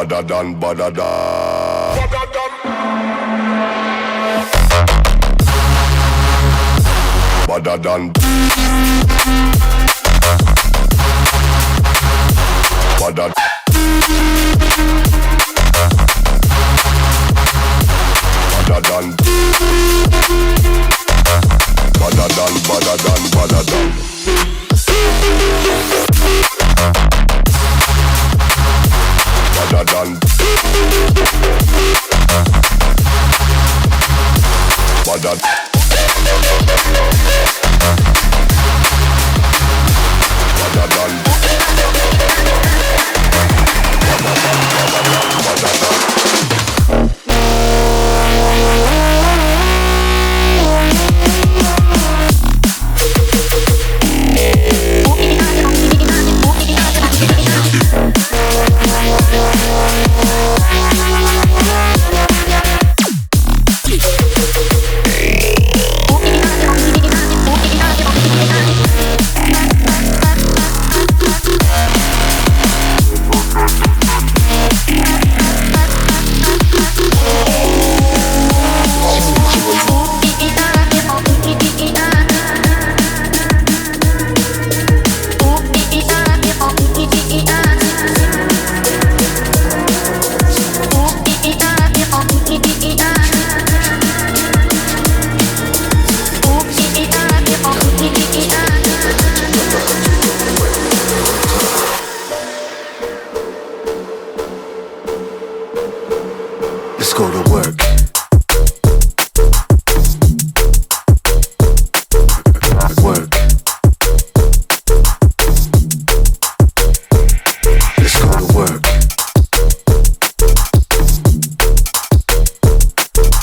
Badadan, badadan. Badadan. Badadan. Badadan. Badadan, badadan, badadan. Badadan. Badadan. Badadan. Go to work. Work. Let's go to work.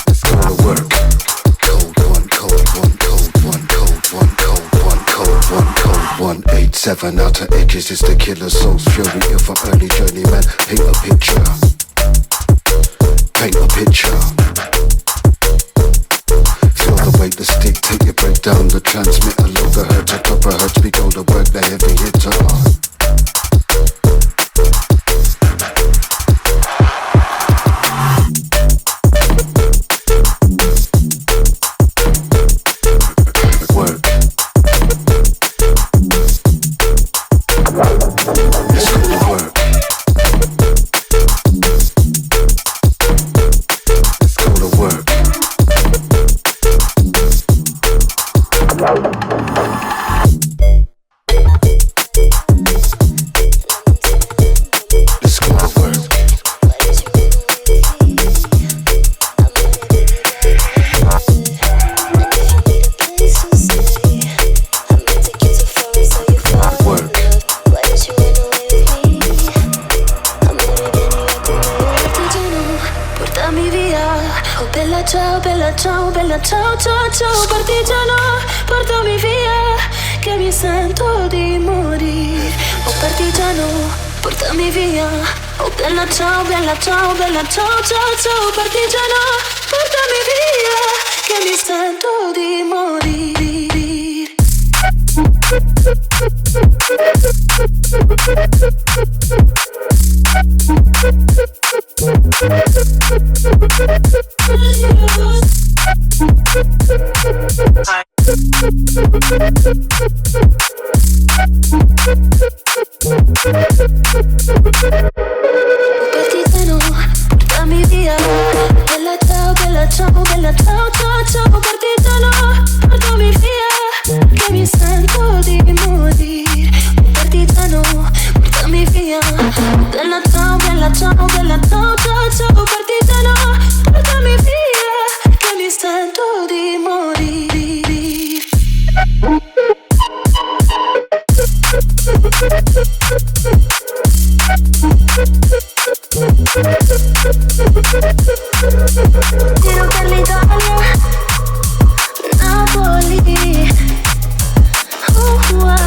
Let's go to work. Cold one, cold one, cold one, cold one, cold one, cold one, cold 187 outer edges is the killer soul's fury of an early journeyman. Paint a picture. Paint a picture. Feel the weight, the stick, take your break down the transmitter. Low the hertz, a top of hertz, we go to work, the heavy hitter. Work. Let's go to work. Ciao, ciao, ciao, partigiano, portami via, che mi sento di morire. Oh partigiano, portami via. Oh bella ciao, bella ciao, bella ciao, ciao, ciao, partigiano, portami via, che mi sento di morire. Partigiano, portami via. Bella ciao, bella ciao, bella ciao, ciao, ciao, partigiano, portami via, che mi sento di morire. Partigiano, portami via. Bella ciao, bella ciao, bella ciao, ciao, ciao, partigiano, portami via, che mi sento di morire. Giro per l'Italia, Napoli, oh wow.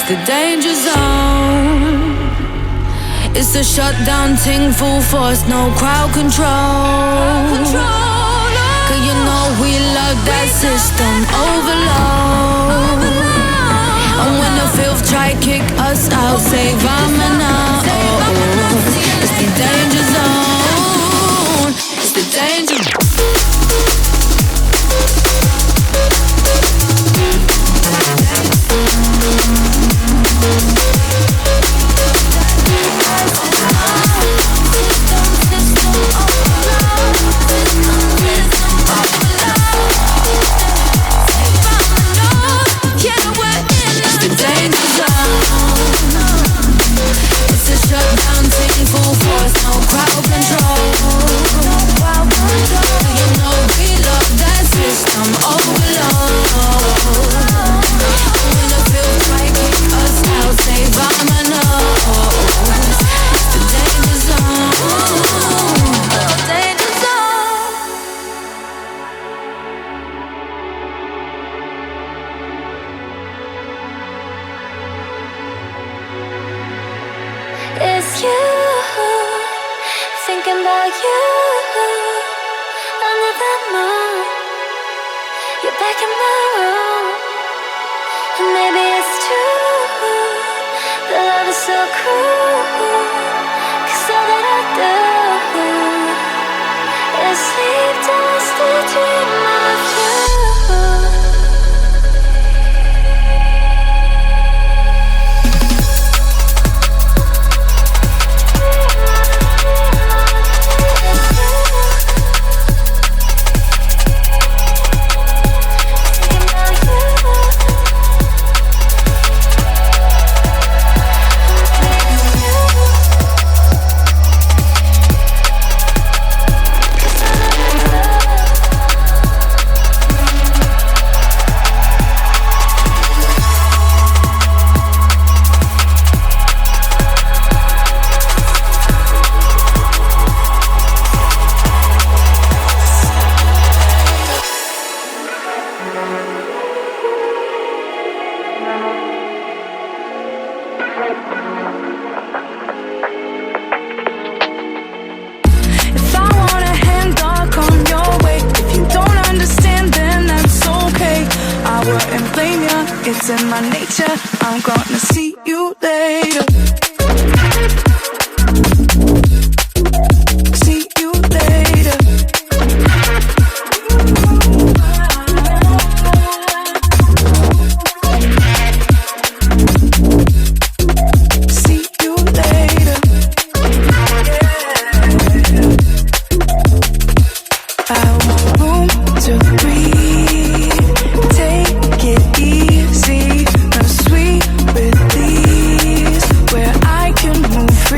the danger zone. It's a shutdown ting, full force, no crowd control. Cause you know we love that system overload. And when the filth try kick us out, save I'm now. It's the danger zone. It's the danger zone. It's you, thinking about you under the moon. You're back in my room, and maybe it's true. The love is so cruel, 'cause all that I do is sleep just to dream of you. It's in my nature, I'm gonna see you later. See you later. See you later. I want room to breathe. Take it easy. Sweet release where I can move free.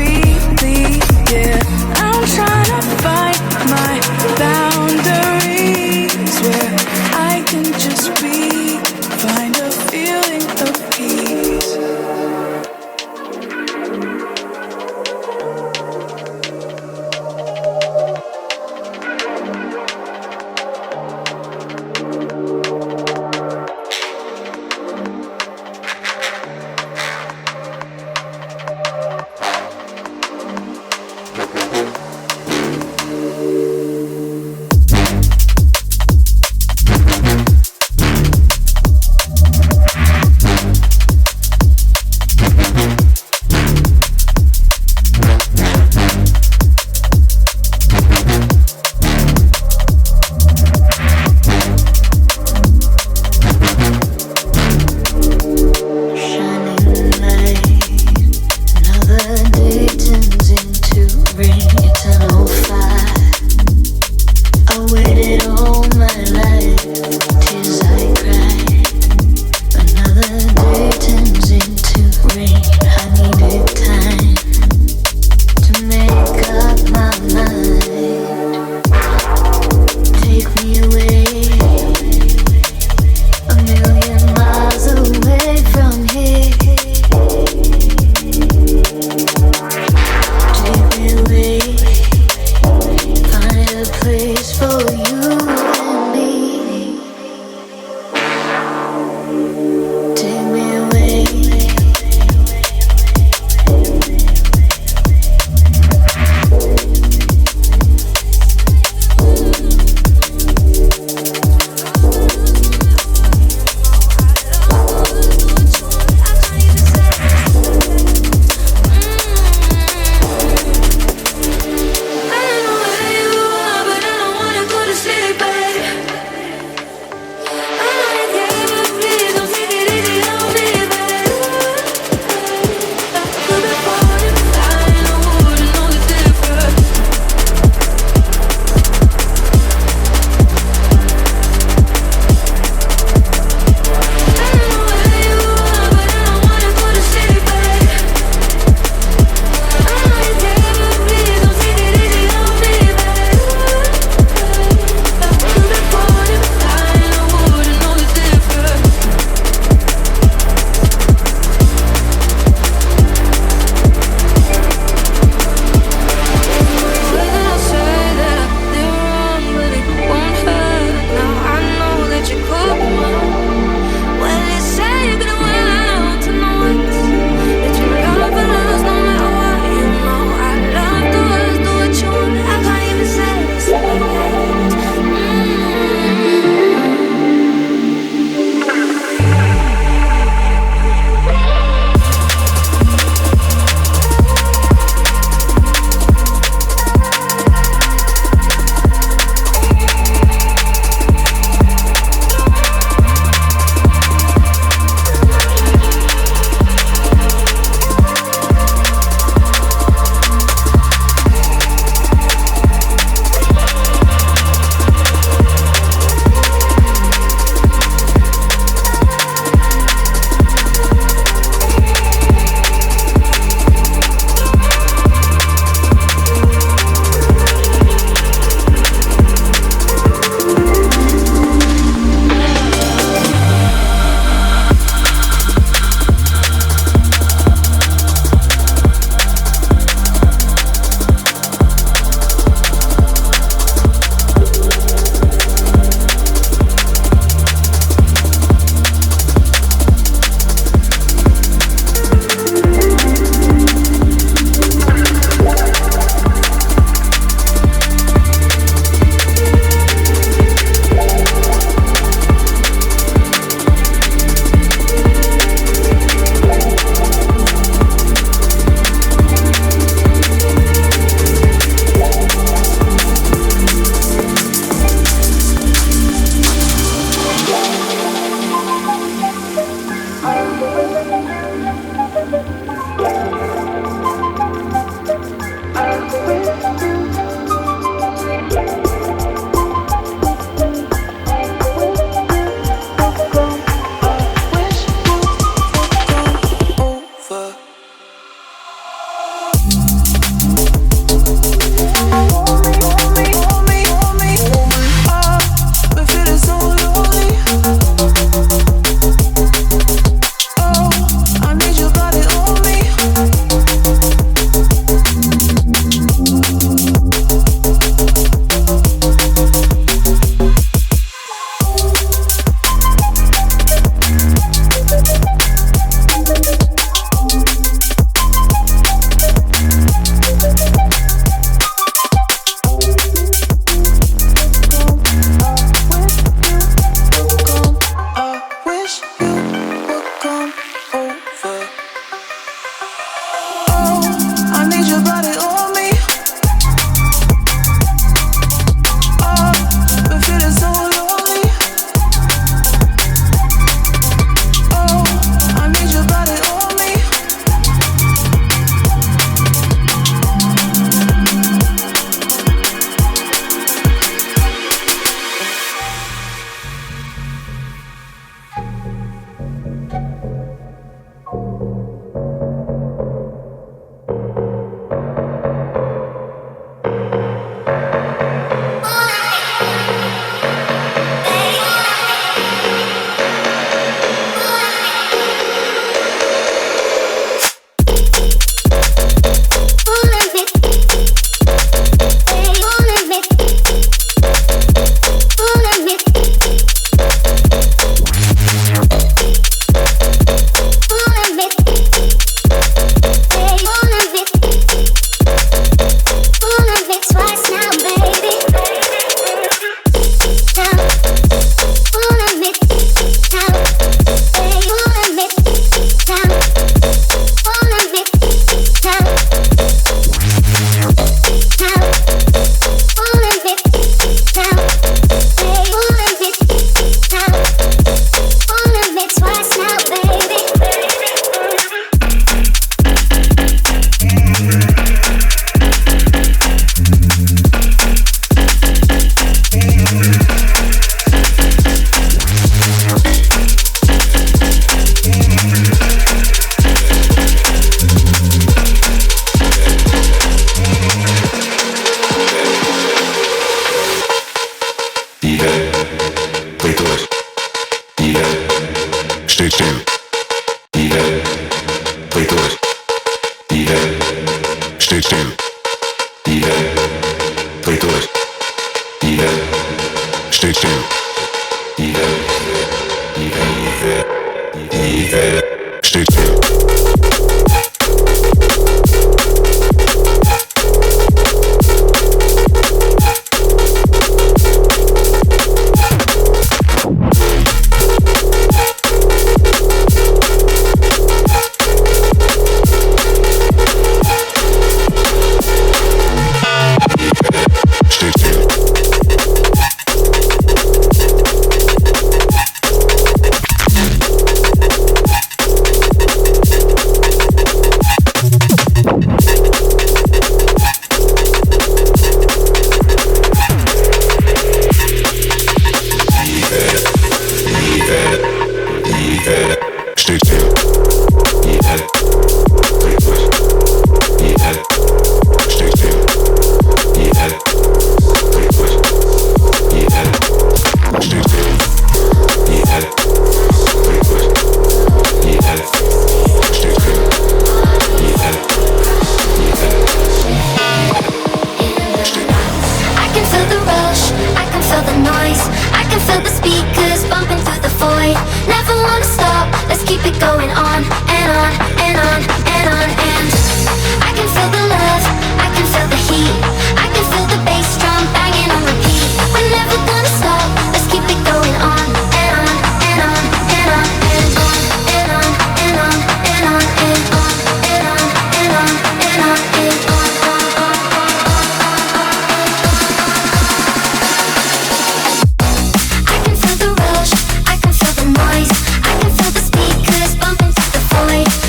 dreht durch. Die Welt steht still. Die Welt steht still.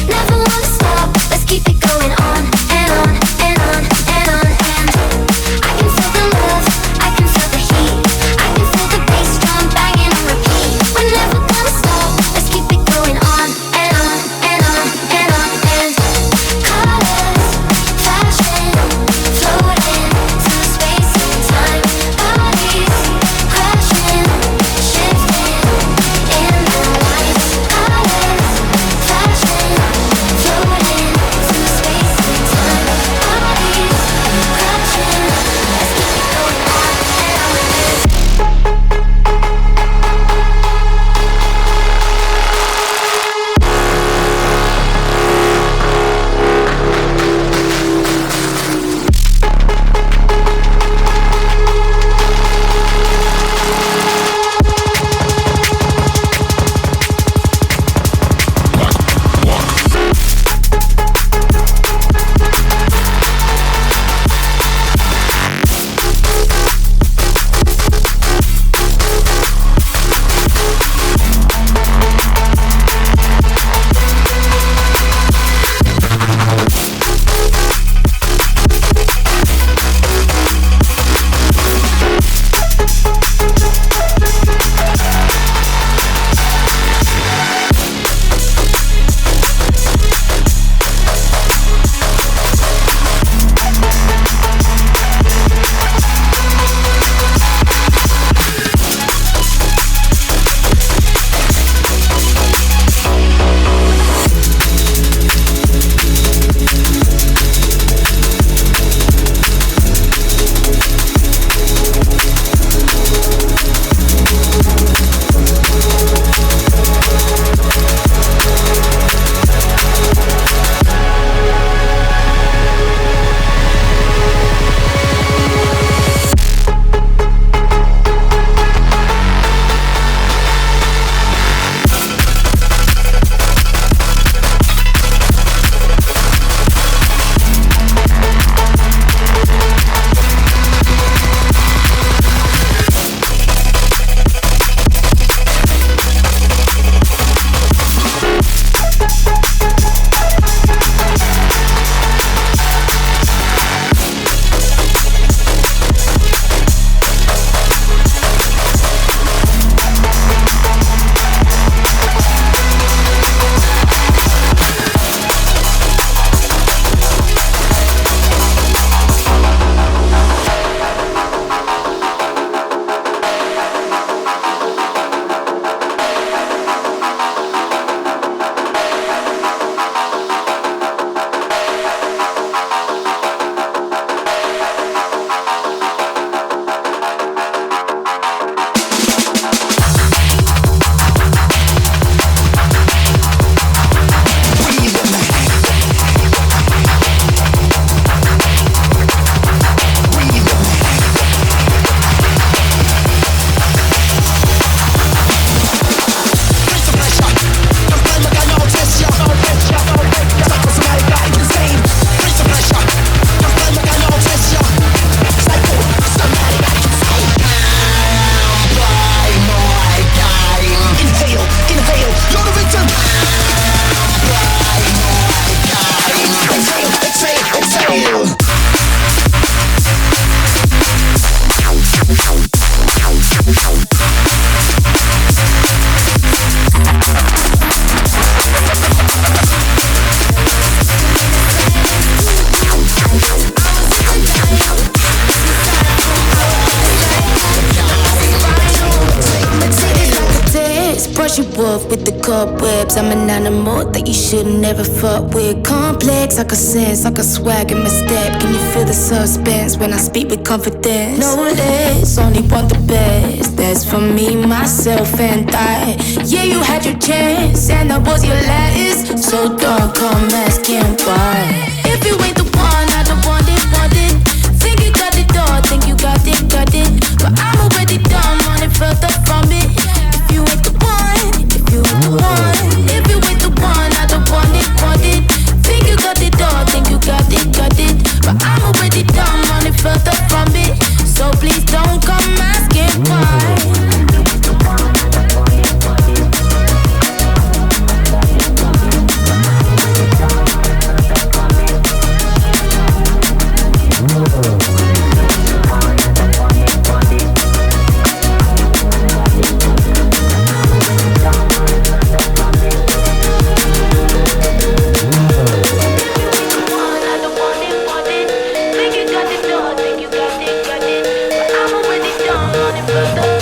Never wanna stop, let's keep it going on and on. brush you off with the cobwebs. I'm an animal that you should never fuck with. Complex, I can sense, I can swag in my step. Can you feel the suspense when I speak with confidence? No less, only want the best. That's for me, myself, and I. Yeah, you had your chance, and that was your last. So don't come asking why. If you ain't the one, I don't want it, want it. Think you got it all, think you got it, got it. But I'm already done, want it further from it. If you ain't the one, if you ain't the one, if you ain't the one, I don't want it, want it. Think you got it all, think you got it, got it. But I'm already done, want it further from it. So please don't come asking why. Think you got it, but I'm already done on it further.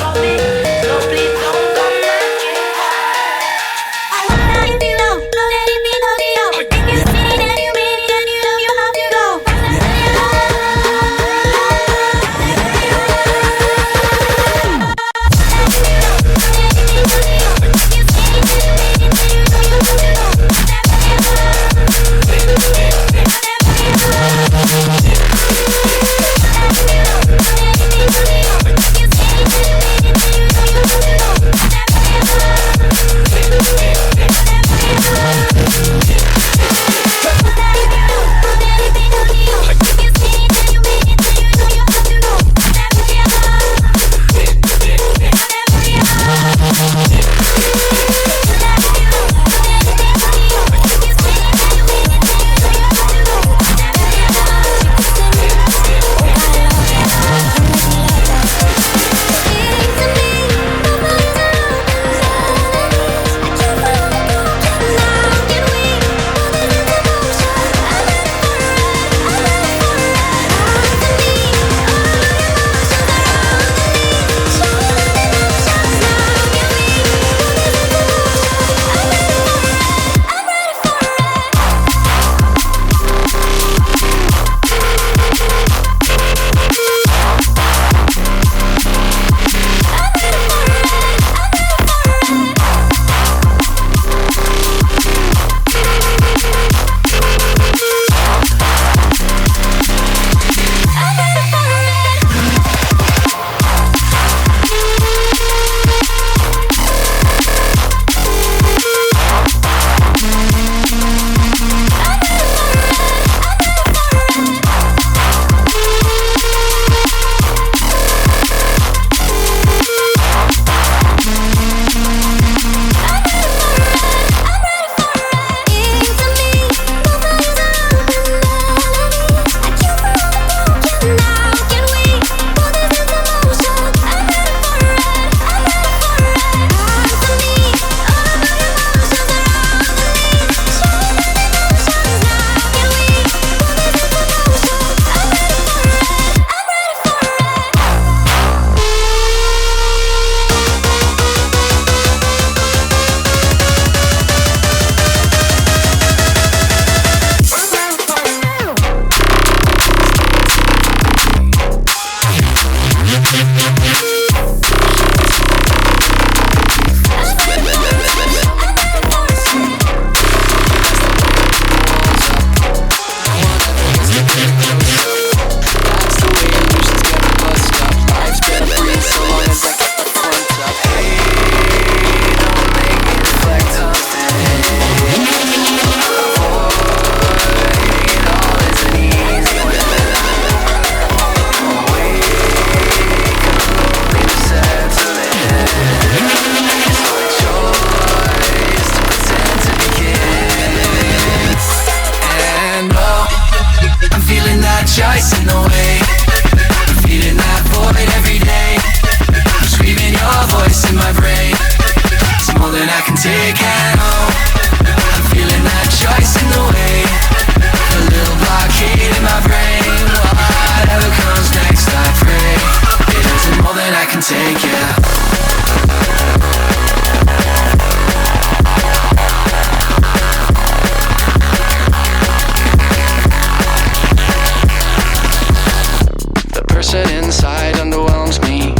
person inside underwhelms me,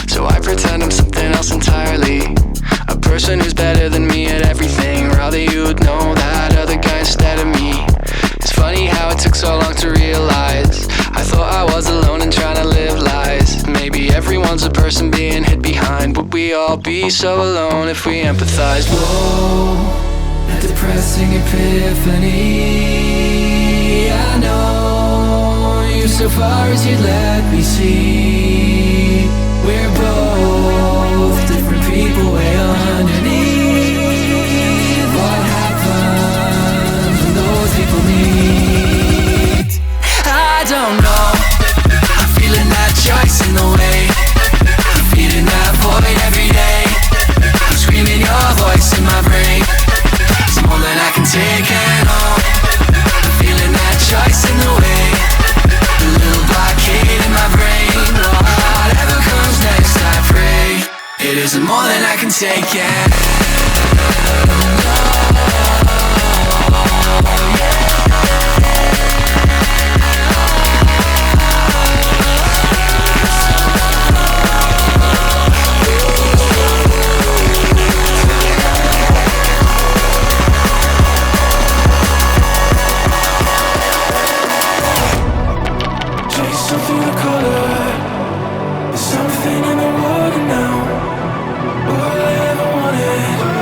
so I pretend I'm something else entirely. A person who's better than me at everything. Rather you'd know that other guy instead of me. It's funny how it took so long to realize I thought I was alone and trying to live lies. Maybe everyone's a person being hid behind. Would we all be so alone if we empathized? Whoa, a depressing epiphany. I know you so far as you'd let me see. We're both different people way underneath. What happens when those people meet? I don't know. I'm feeling that choice in the way. I'm feeding that void every day. I'm screaming your voice in my brain. It's more than I can take and hold. I'm feeling that choice in the way. A little blockade in my brain. Whatever comes next, I pray it isn't more than I can take and chasing through the color. There's something in the water now. All I ever wanted.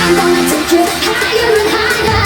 I'm gonna take you higher and higher.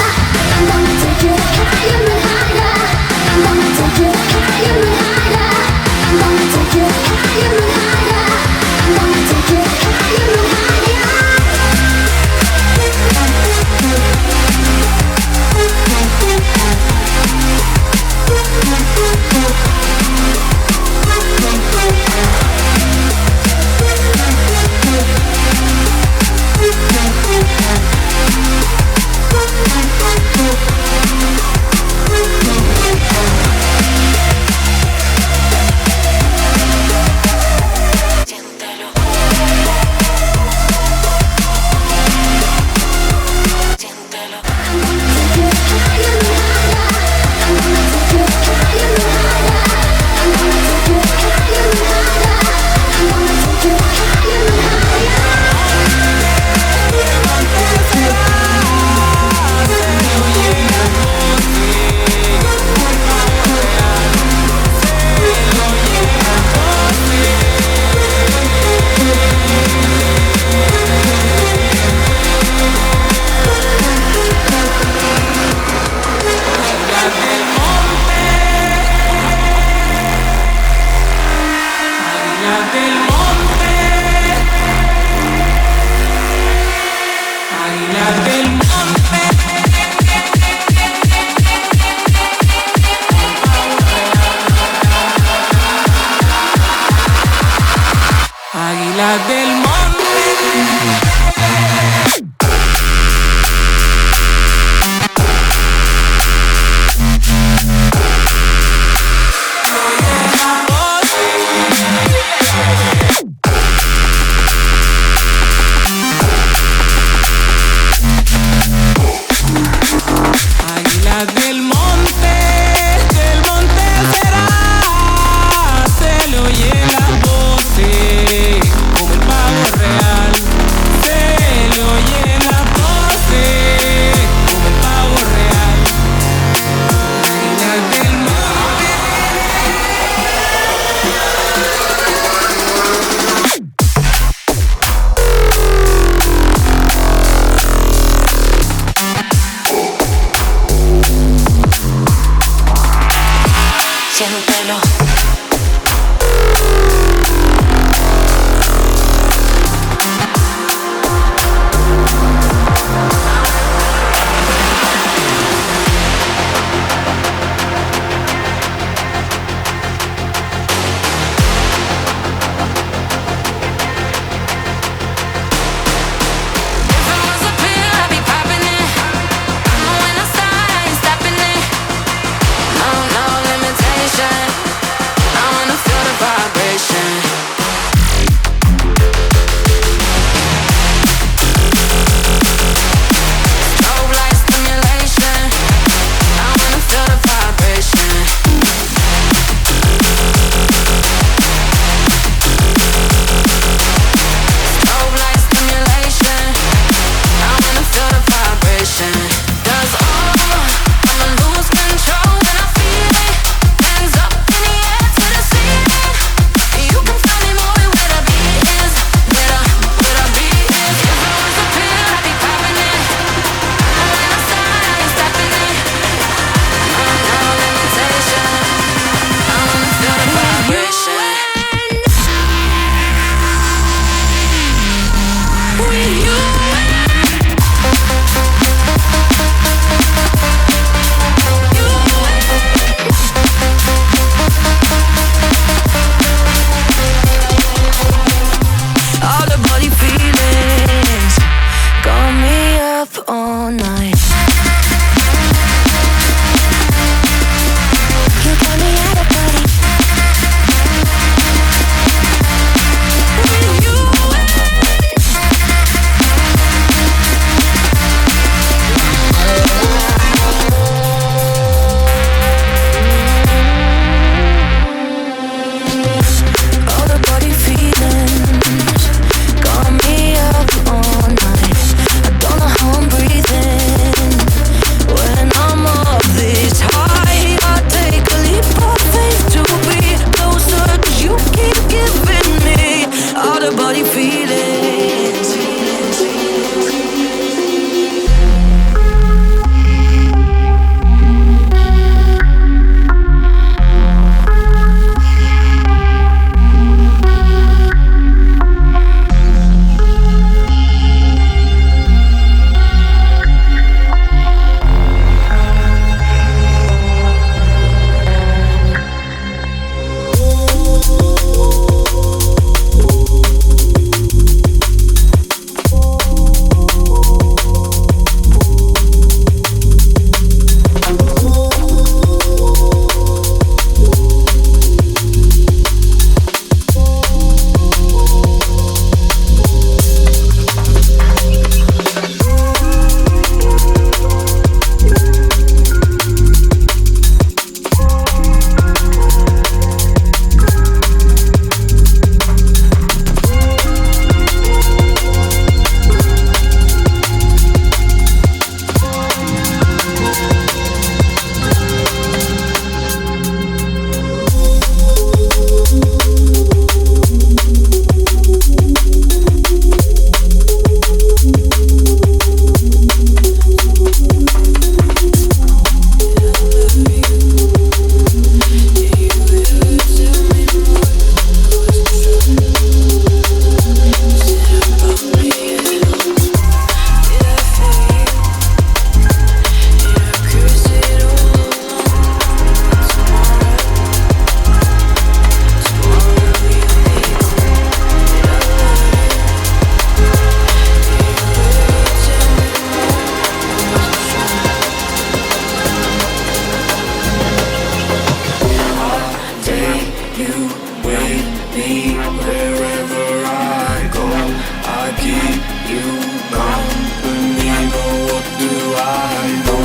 I know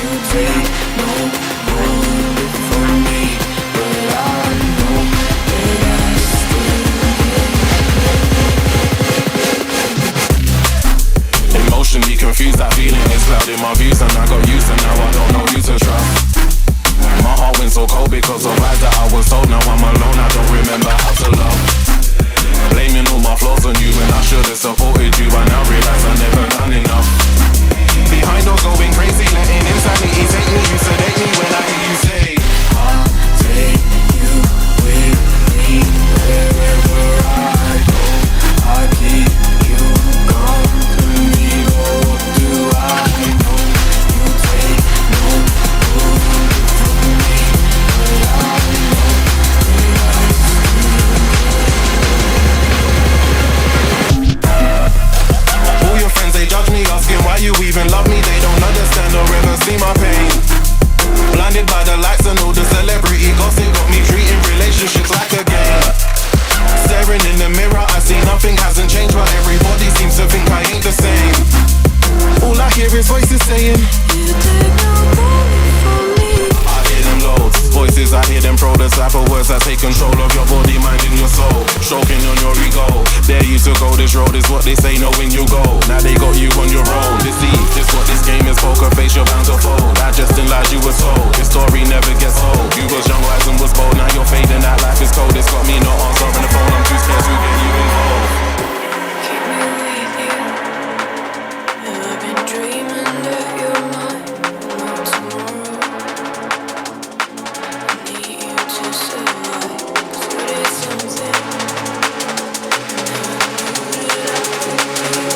you take no more from me, but I know that I still get. Emotionally confused, that feeling is clouding my views, and I got used to now I don't know who to trust. My heart went so cold because of lies that I was told. Now I'm alone, I don't remember how to love. Blaming all my flaws on you when I should've supported you. I now realize I never done enough. Behind or going crazy, letting insanity take me. You sedate me when I hear you say, I'll take you with me wherever I go. I keep you company, but what do I know? You take no good from me, but I know that I still. All your friends, they judge me, asking why you even love me. They don't understand or ever see my pain. Blinded by the lights and all the celebrity gossip, got me treating relationships like a game. Staring in the mirror, I see nothing hasn't changed, but everybody seems to think I ain't the same. All I hear is voices saying, you take no credit from me. I hear them loads, voices I hear them throw the type of words that take control of your body, mind and your soul. Stroking on your ego, dare you to go this road is what they say, knowing you go. Now they got you on your own, deceived, just what this game is, poker face, you're bound to fold. I just in lies you were told, this story never gets old. You was young, wise and was bold, now you're fading, that life is cold. It's got me not answering the phone, I'm too scared to get you involved. Keep me with you. And I've been dreaming that you're mine. Not tomorrow. I need you to survive. 'Cause you did something. And now I know that I could be.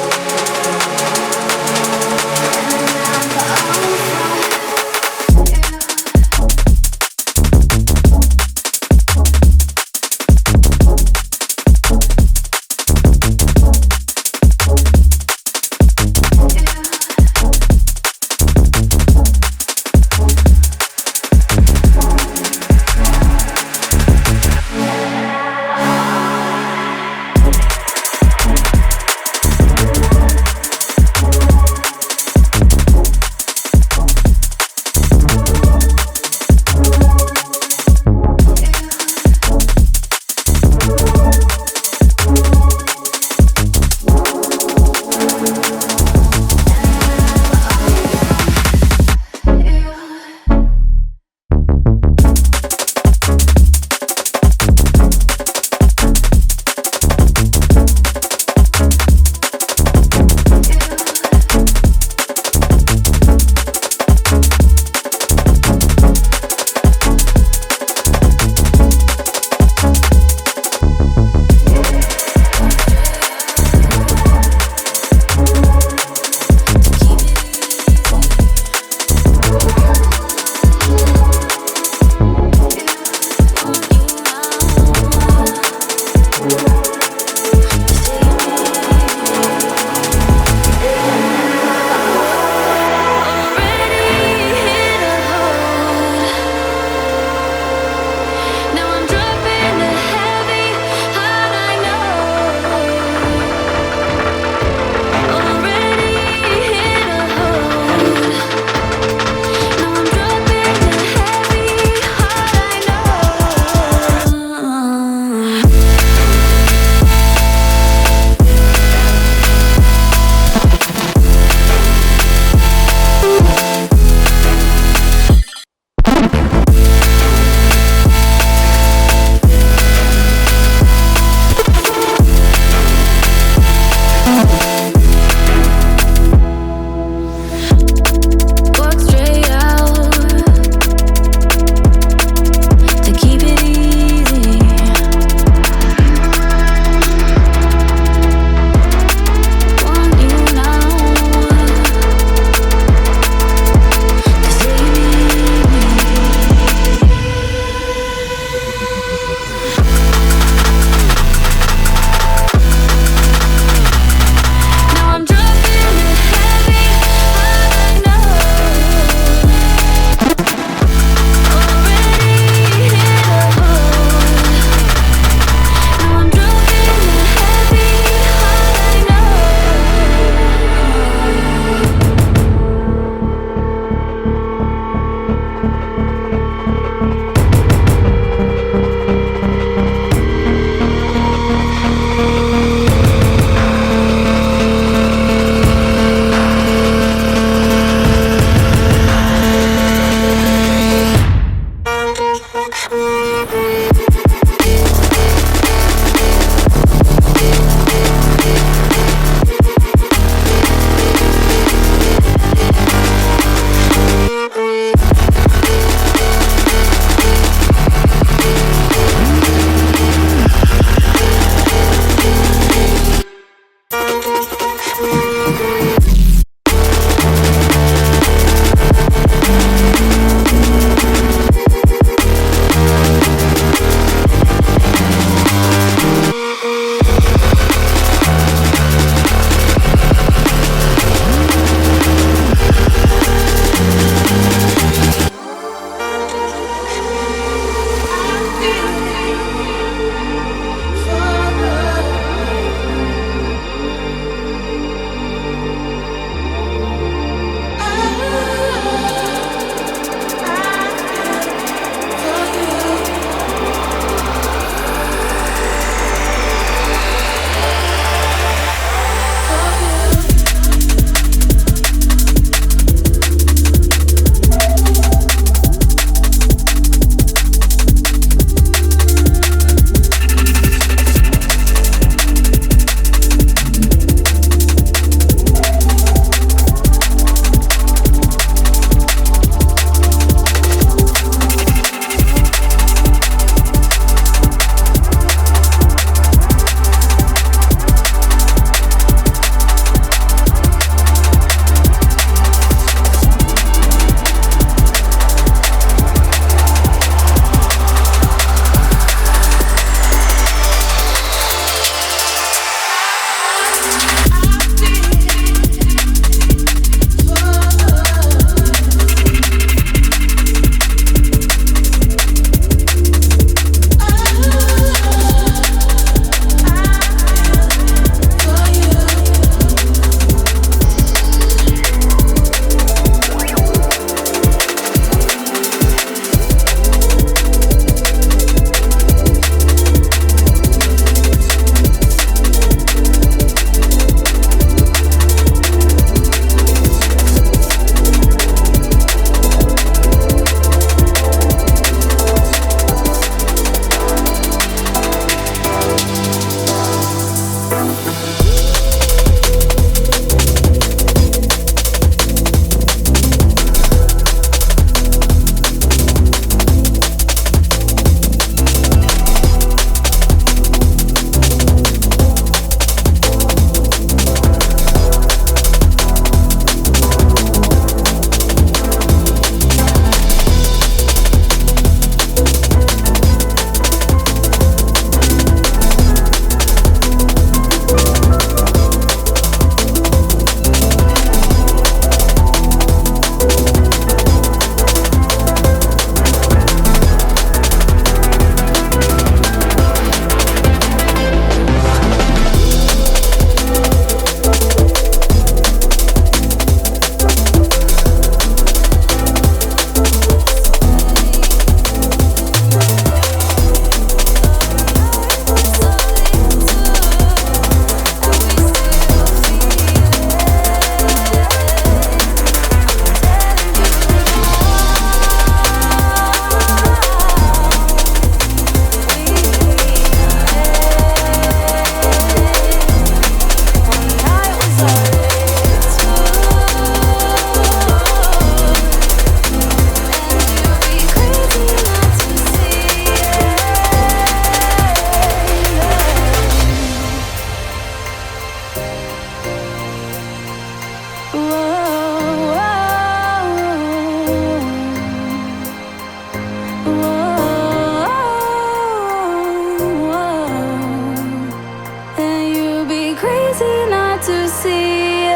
And you'd be crazy not to see it.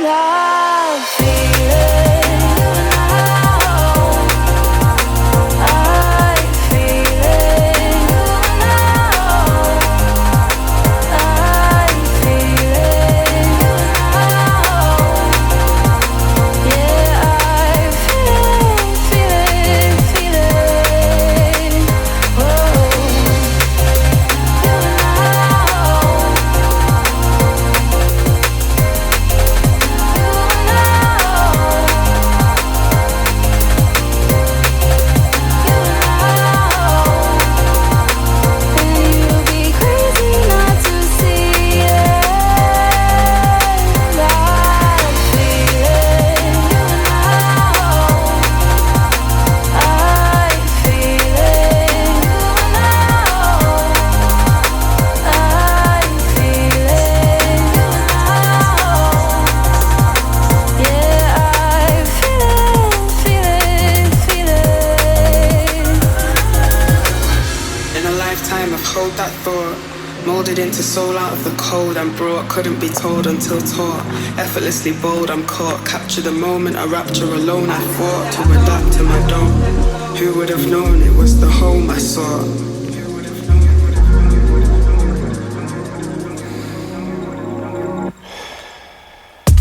I feel it now. I feel it now. I feel it now. Yeah, I feel it. Whoa. Hold that thought, molded into soul out of the cold and brought, couldn't be told until taught. Effortlessly bold, I'm caught. Capture the moment, a rapture alone. I fought to adapt to my dome. Who would have known it was the home I sought?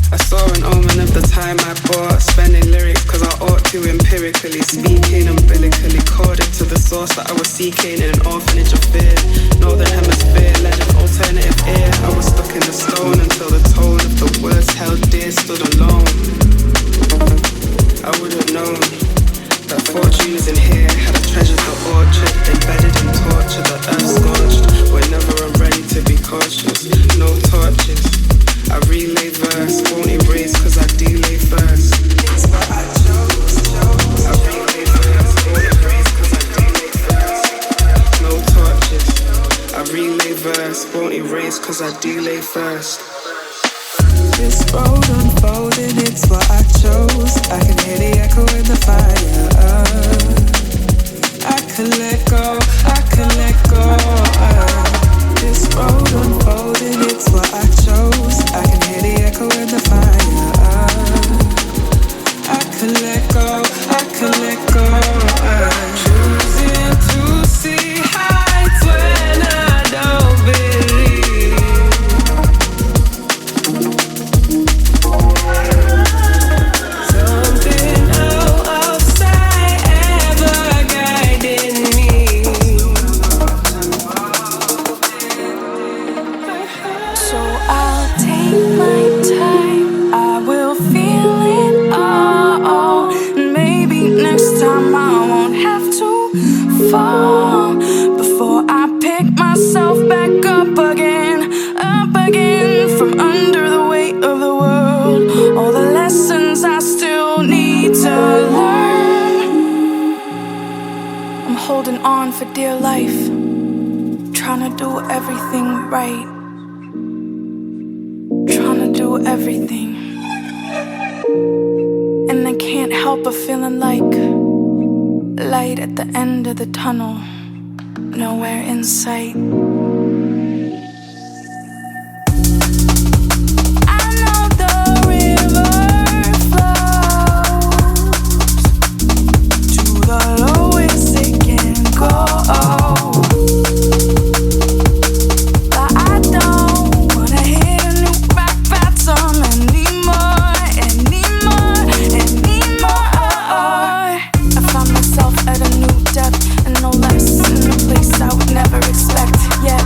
I saw an omen of the time I bought, spending lyrics cause I ought to empirically, speaking umbilically, coded to the source that I was seeking in an orphanage of fear. Northern hemisphere led an alternative ear. I was stuck in the stone until the tone of the words held dear stood alone. I would have known that fortune isn't here. Had I treasured the orchard, embedded in torture, the earth scorched. Whenever I'm ready to be cautious, no torches. I relay verse, won't erase cause I delay first. It's what I chose. I relay verse, won't erase cause I delay first. No torches. I relay verse, won't erase cause I delay first. This road unfolding, it's what I chose. I can hear the echo in the fire. I can let go, I can let go. This road unfolding, it's what I chose. I can hear the echo in the fire. I can let go, I can let go. Choosing to see heights when I don't believe. Something out of sight ever guiding me. So I'll take my time, I will feel it all. And maybe next time I won't have to fall before I pick myself back up again from under the weight of the world. All the lessons I still need to learn. I'm holding on for dear life, trying to do everything right. Trying to do everything, and I can't help but feeling like light at the end of the tunnel, nowhere in sight. I know the river flows to the lowest it can go. Yeah.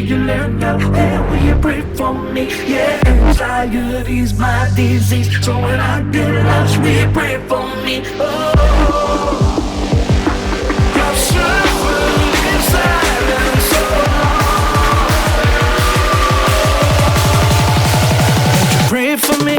will you lend a hand? Will you pray for me? Yeah, anxiety's my disease, so when I get lost, will you pray for me? Oh, I've suffered in silence so long. Pray for me.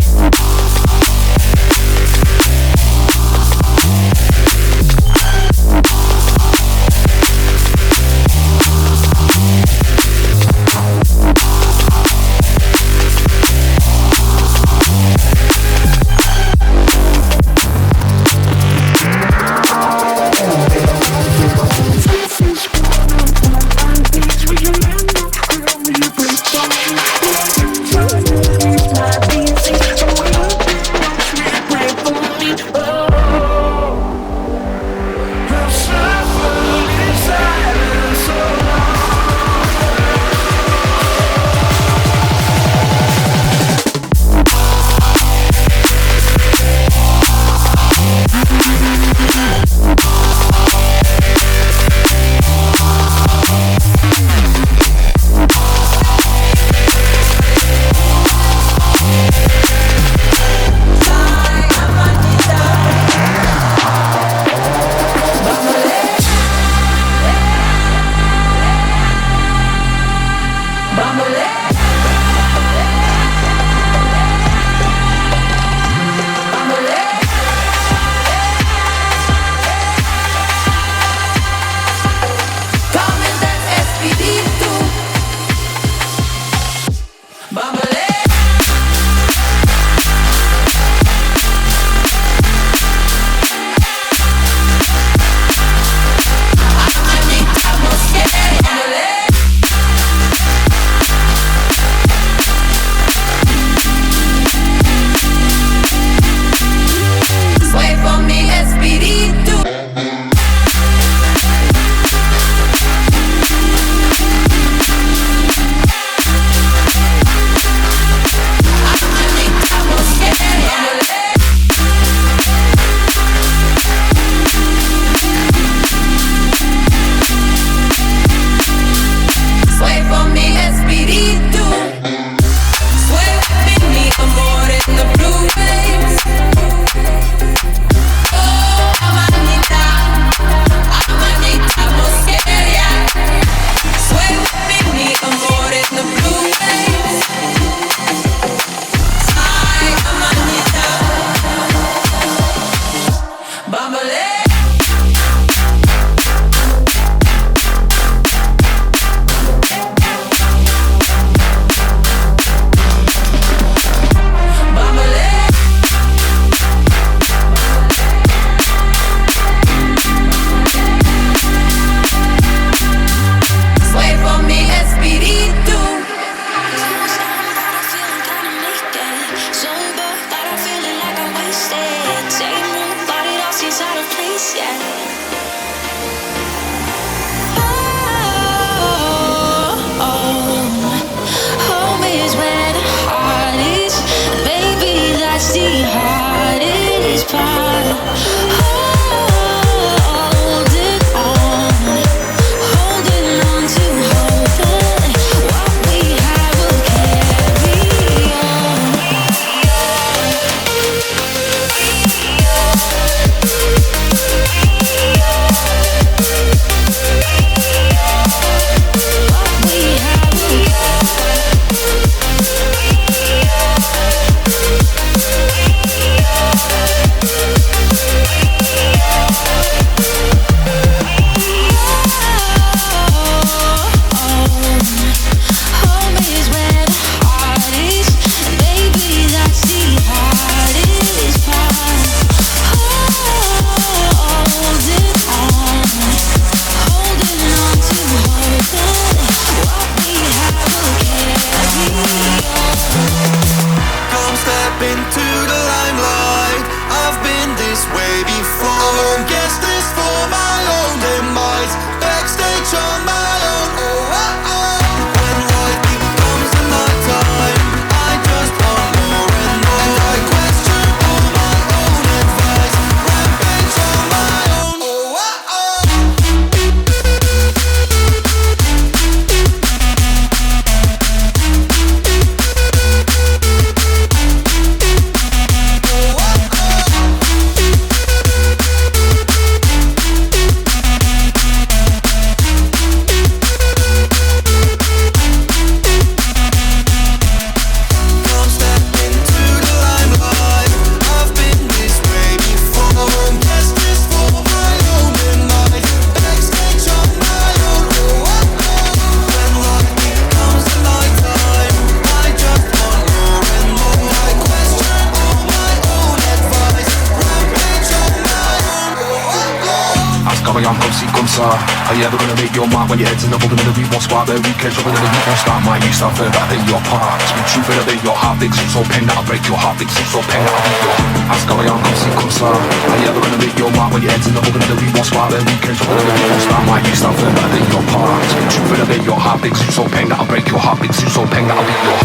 voyons comme si, comme ça. Are you ever gonna make your mark when your head's in the ball? Gonna be one spot, then we catch up, and then we won't start my you start further than your part. Speak true, better than your heart, big so pain that'll break your heart, big so pain that'll be your. Ask how I am, come see, come ça. Are you ever gonna make your mark when your head's in the ball? Gonna be one spot, then we catch up, and then we won't start my you start further than your part. Speak true, better than your heart, big so pain that'll break your heart, big so pain that'll be your.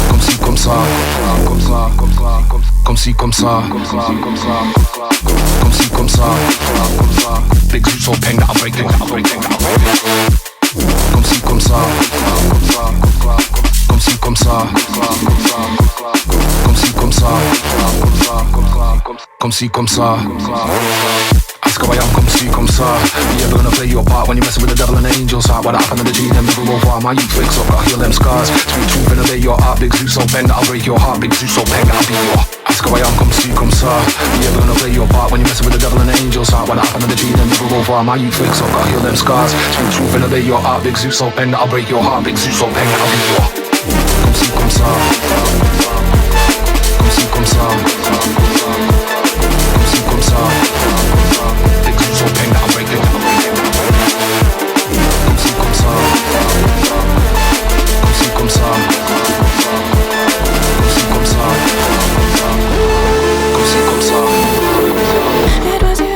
Comme si, comme ça, comme ça, comme ça, comme si, comme ça, comme ça, comme ça, comme si, comme ça, comme ça. Big so pain that'll break it, that'll break it, that'll break it. Comme si, comme ça, comme ça, comme si, comme ça, comme si, comme ça, comme si, comme ça. Ask how I am, come see, come ça. You ever gonna play your part when you're messing with the devil and the angel's heart? What happened to the G, them never over. My youth wakes up, gotta heal them scars. Speak truth and obey your heart, big zoo so bang that'll break your heart, big zoo so bang that'll be your. Ask how I am, come see, come ça. You ever gonna play your part when you're messing with the devil and the angel's heart? What happened to the G, them never over. My youth wakes up, gotta heal them scars. Speak truth and obey your heart, big zoo so bang that'll break your heart, big zoo so bang that'll be your. Come see, come ça. Come see, come ça. Come see, come ça. Big zoo so pain that'll break it. Come see, comme ça. Come see, comme ça. Come see, comme ça. Come see, comme ça. It was you.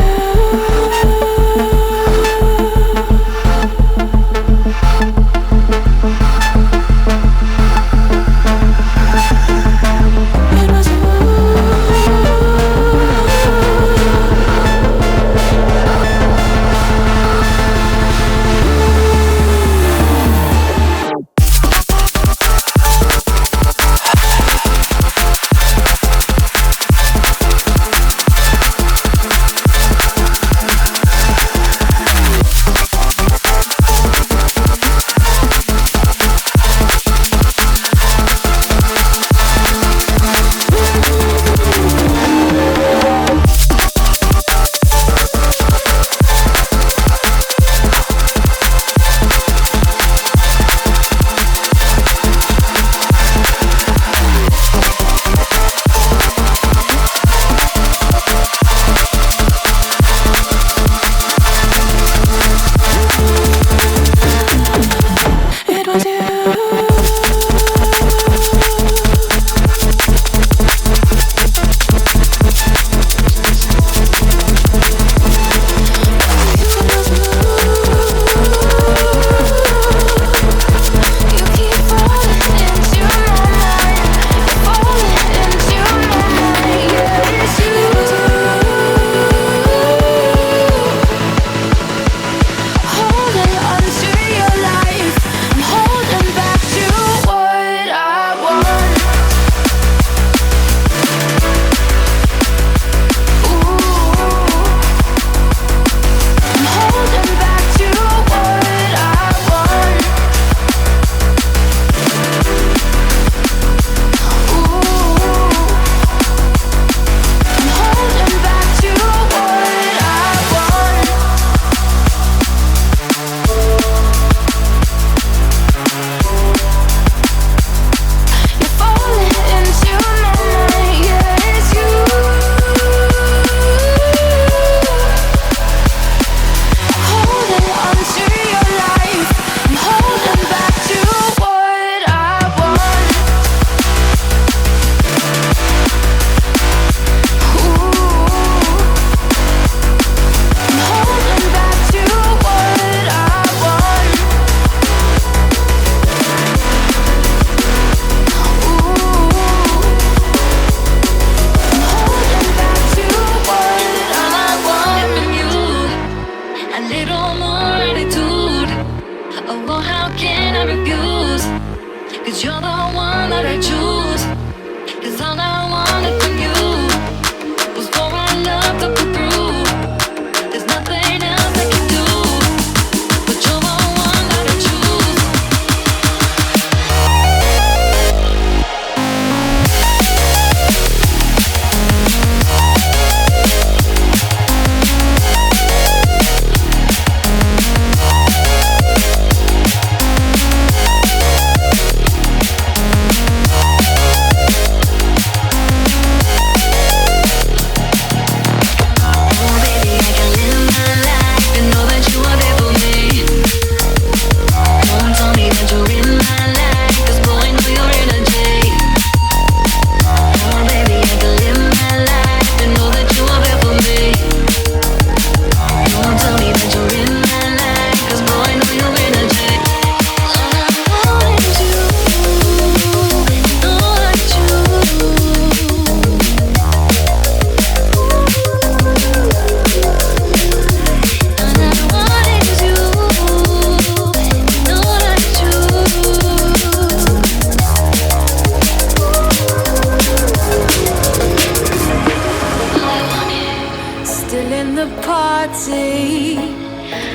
still in the party,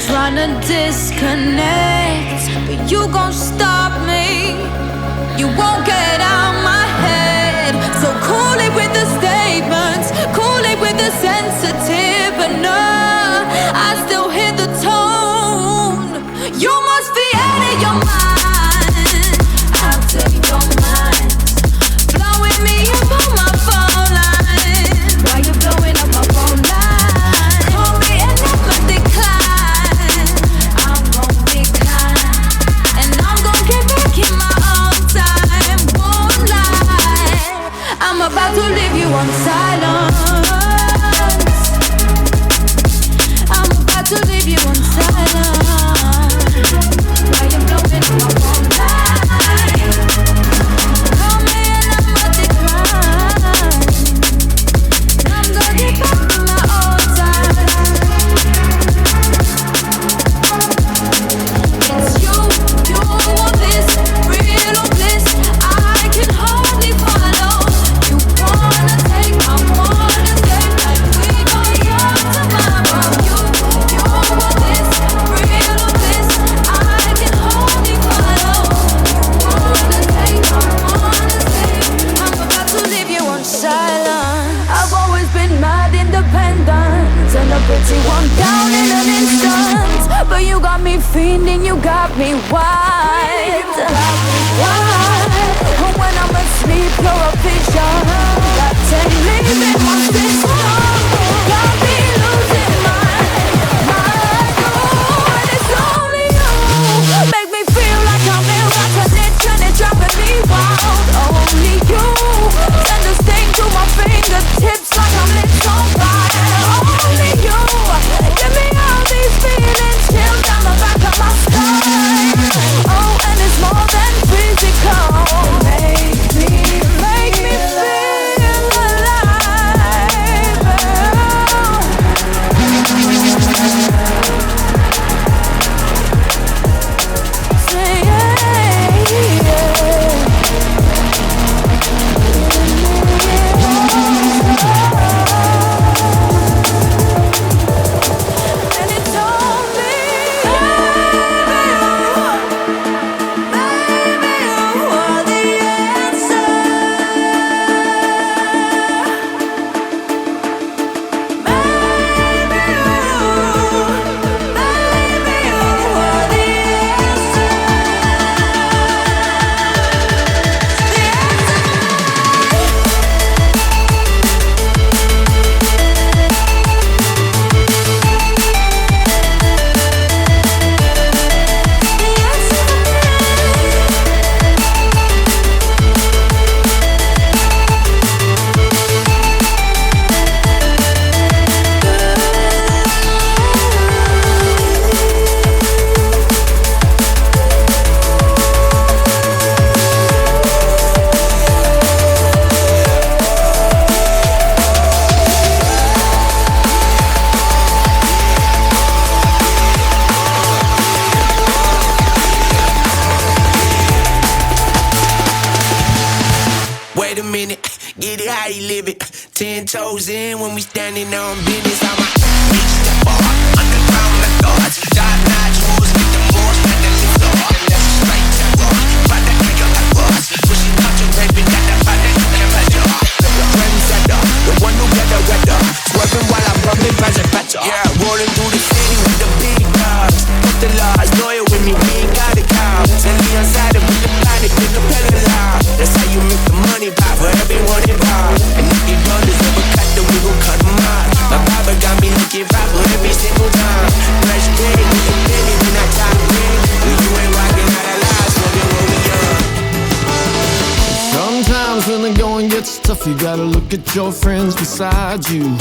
trying to disconnect, but you gon' stop me. You won't get out my head. So cool it with the statements, cool it with the sensitive, but no, I still hear the tone. You must be out of your mind, out of your mind, blowing me up on my phone line. Why you blowing up my phone line? Call me and I'ma decline. I'm gon' decline, and I'm gon' get back in my own time. Won't lie, I'm about to leave you on silence. I'm about to leave you on silence. Why you blowing up my phone line? Call me and I'ma decline. I'm gonna get back in my own time. It's you want this, real or bliss, I can hardly follow. You wanna take, I wanna stay, like we gon' young tomorrow. You want this, real or bliss, I can hardly follow. You wanna take, I wanna stay, I'm about to leave you on silence. I've always been mad independent, and a pretty one down in an instant. But you got me fiending, you got me wild. And when I'm asleep, you're a vision that ain't leaving my system. Got me losing my mind. Oh, and it's only you make me feel like I'm irrational, and it's driving me wild. Only you send a sting to my fingertips like I'm lit on fire. Only you give me all these feelings, chills down the back of my spine. Oh, and it's more than physical. Make me feel alive. Say and it told me, baby, you are the answer. Baby, you are the answer. Wait a minute, get it how you live it. 10 toes in when we standing on business. I'm a reach that far, underground like gods. Top-notch rules, get the most, and then lift the heart. That's straight to rock, but that nigga like boss. Pushing out your baby, got that body, never your heart. The trendsetter, the one who get the weather. Swerving while I'm bumping, better. Yeah, rolling through the city with the big dogs. Put the laws, loyal with me, we ain't got a cow. Send me inside and put the panic, pick the pedal loud. That's how you make the money pop for everyone involved. And if you don't deserve a cut, then we gon' cut them out. My papa got me looking right for every single time. Fresh day, we can feel it in that top ring. When you ain't rocking out of lies, smoking when we young. Sometimes when the going gets tough, you gotta look at your friends beside you.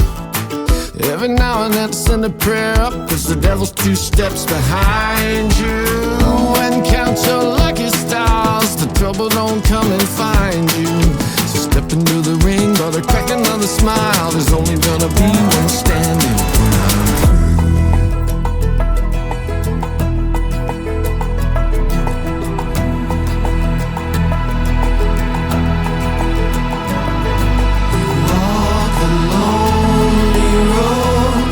Every now and then send a prayer up, cause the devil's 2 steps behind you. And count your lucky stars, the trouble don't come and find you. So step into the ring, brother, crack another smile. There's only gonna be one standing when I'm through. Walk the lonely road,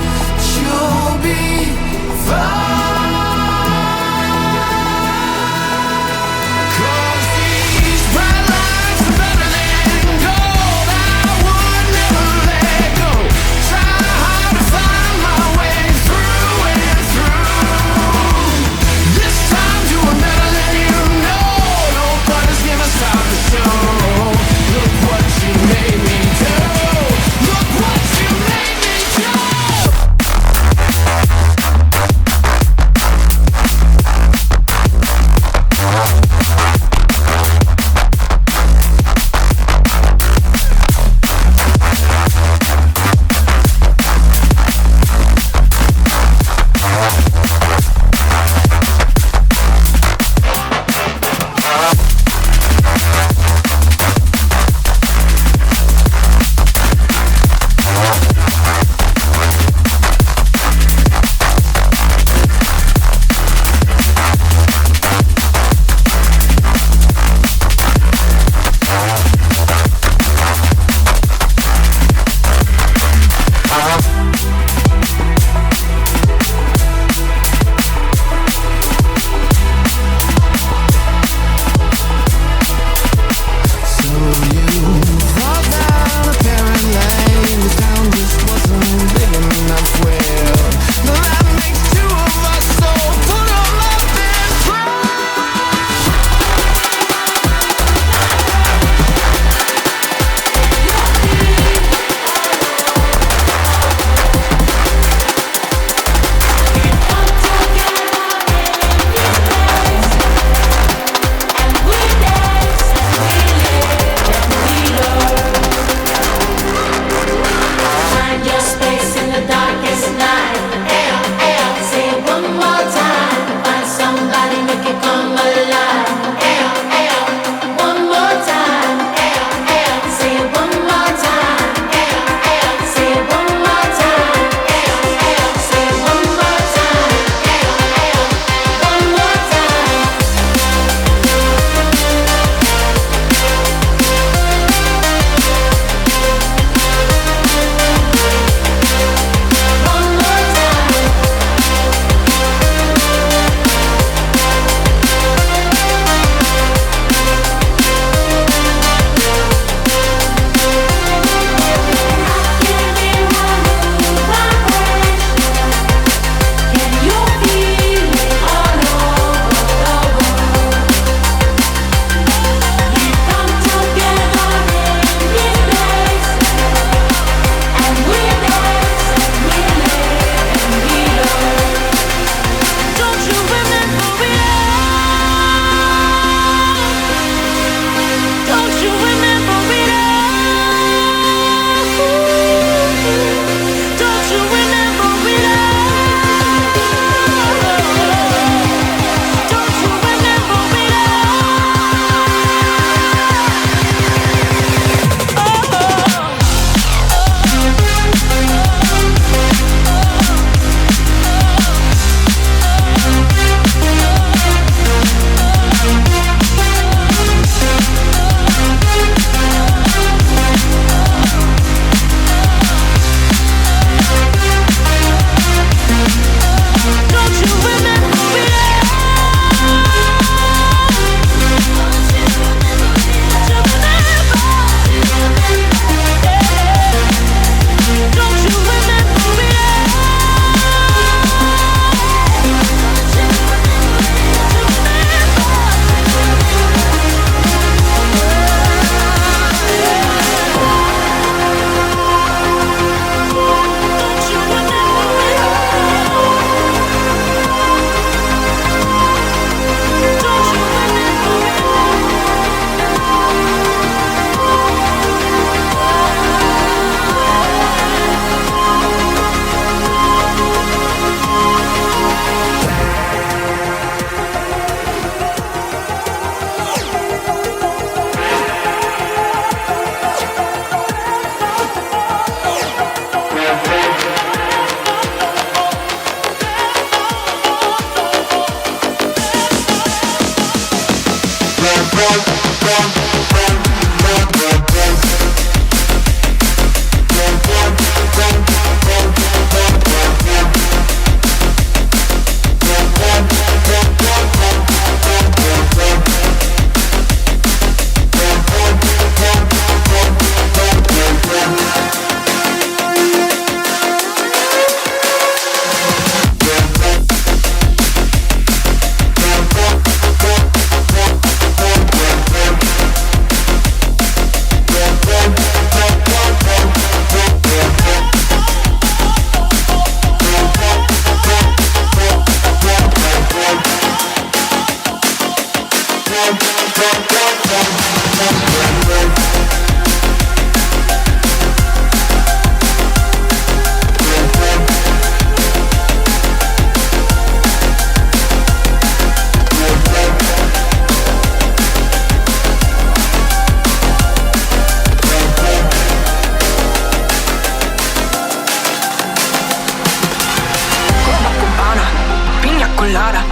colada,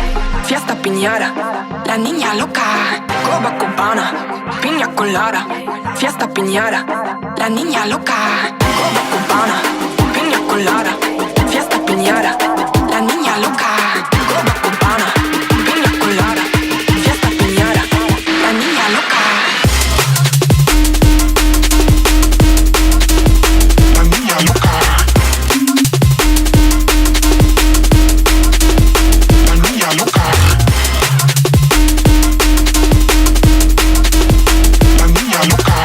fiesta piñata, la niña loca, Copacabana, piña colada, fiesta piñata, la niña loca, Copacabana, piña colada, fiesta piñata, la niña loca, Copacabana, piña colada, fiesta piñata, la niña loca. La niña loca. La niña loca. La niña loca.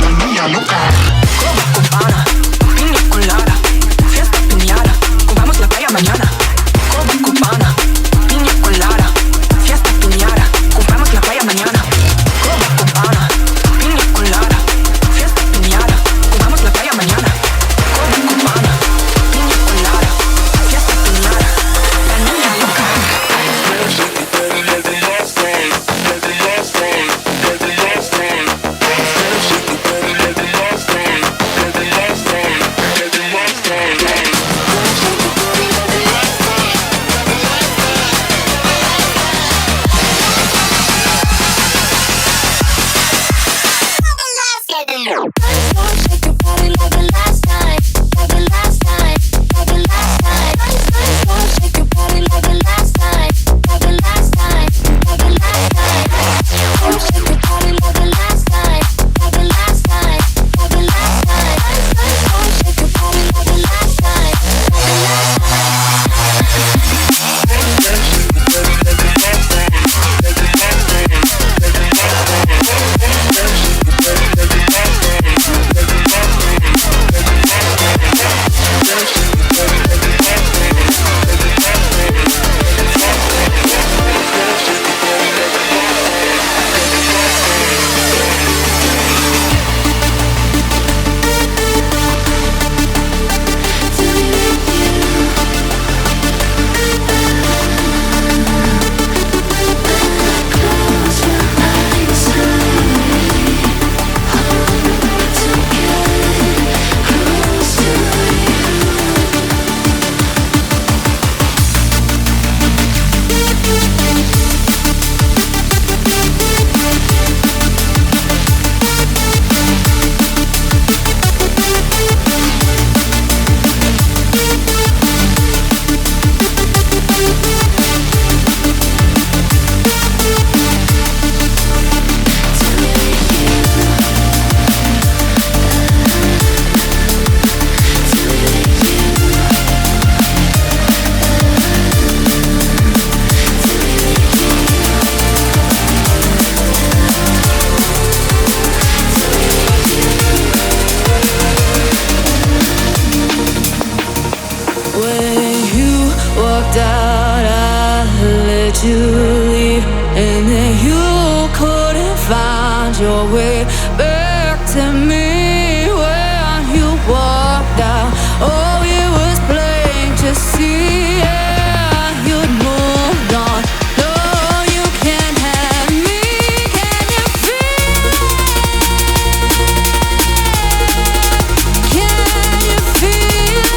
La niña loca. Copacabana, piña colada, fiesta piñata, compramos la playa mañana. Copacabana, piña colada, fiesta piñata, compramos la playa mañana. Copacabana, piña colada, fiesta piñata, compramos la playa mañana. Copacabana, piña colada, fiesta piñata, la niña loca. Shake your body like the last time, like the last time, like the last time. Shake your body like the last time, like the last time, like the last time. Shake your body like the last time, like the last time, like the last time. Shake your body like the last time, like the last you leave, and then you couldn't find your way back to me when you walked out. Oh, it was plain to see, yeah, you'd moved on. No, you can't have me. Can you feel it? Can you feel it?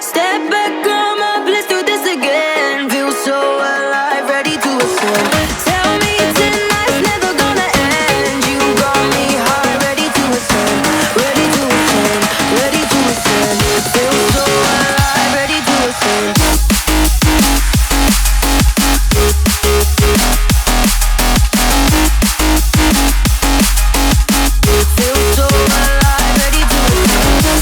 Step back, come up, let's do this again. Feel so alive, ready to ascend. Tell me tonight's never gonna end. You got me high, ready to ascend, ready to ascend, ready to ascend. Feel so alive, ready to ascend. Feel so alive, ready to ascend.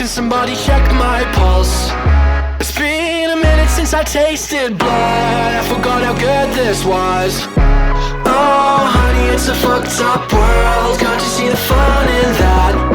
can somebody check my pulse? It's been a minute since I tasted blood. I forgot how good this was. Oh honey, it's a fucked up world. Can't you see the fun in that?